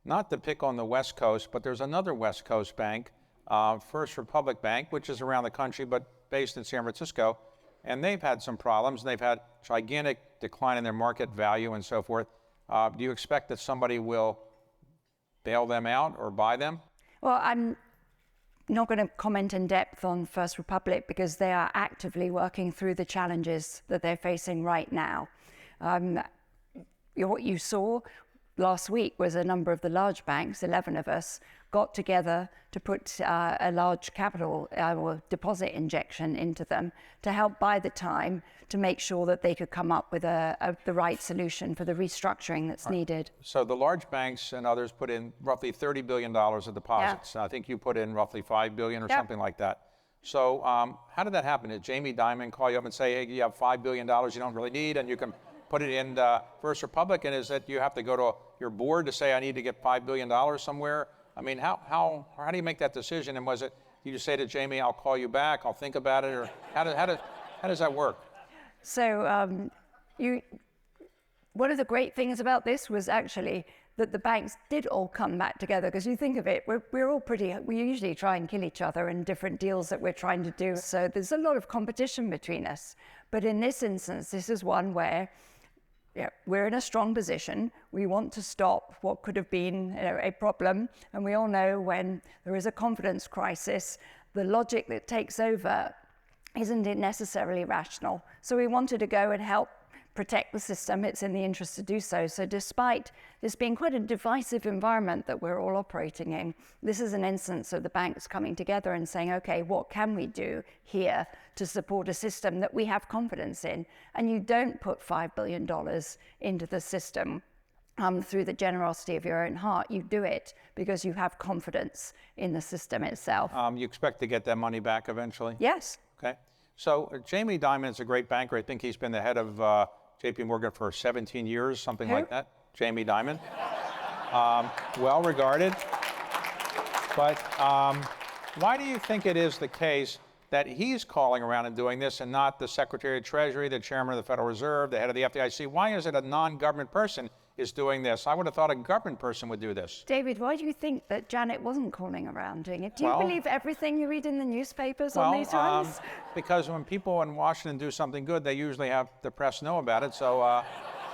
not to pick on the West Coast, but there's another West Coast bank, First Republic Bank, which is around the country, but based in San Francisco, and they've had some problems. They've had gigantic decline in their market value and so forth. Do you expect that somebody will bail them out or buy them? Well, I'm not going to comment in depth on First Republic because they are actively working through the challenges that they're facing right now. What you saw last week was a number of the large banks, 11 of us, got together to put a large capital or deposit injection into them to help buy the time to make sure that they could come up with the right solution for the restructuring that's needed. So the large banks and others put in roughly $30 billion of deposits. I think you put in roughly $5 billion or something like that. So how did that happen? Did Jamie Dimon call you up and say, hey, you have $5 billion you don't really need and you can put it in First Republic? And is that you have to go to your board to say, I need to get $5 billion somewhere? I mean, how do you make that decision? And was it, you just say to Jamie, I'll call you back, I'll think about it, or how does that work? So one of the great things about this was actually that the banks did all come back together, because you think of it, we're all we usually try and kill each other in different deals that we're trying to do. So there's a lot of competition between us. But in this instance, this is one where we're in a strong position. We want to stop what could have been a problem. And we all know when there is a confidence crisis, the logic that takes over isn't it necessarily rational. So we wanted to go and help protect the system. It's in the interest to do so. So despite this being quite a divisive environment that we're all operating in, this is an instance of the banks coming together and saying, okay, what can we do here to support a system that we have confidence in? And you don't put $5 billion into the system through the generosity of your own heart. You do it because you have confidence in the system itself. You expect to get that money back eventually? Yes. Okay. So Jamie Dimon is a great banker. I think he's been the head of JP Morgan for 17 years, something like that. Jamie Dimon. Well regarded. But why do you think it is the case that he's calling around and doing this and not the Secretary of Treasury, the Chairman of the Federal Reserve, the head of the FDIC? Why is it a non-government person is doing this? I would have thought a government person would do this. David, why do you think that Janet wasn't calling around doing it? Do you believe everything you read in the newspapers on these ones? Because when people in Washington do something good, they usually have the press know about it. So,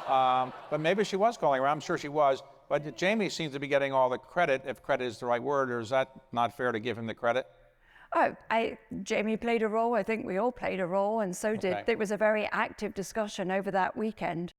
but maybe she was calling around. I'm sure she was. But Jamie seems to be getting all the credit, if credit is the right word, or is that not fair to give him the credit? Oh, Jamie played a role. I think we all played a role, and so did. It was a very active discussion over that weekend.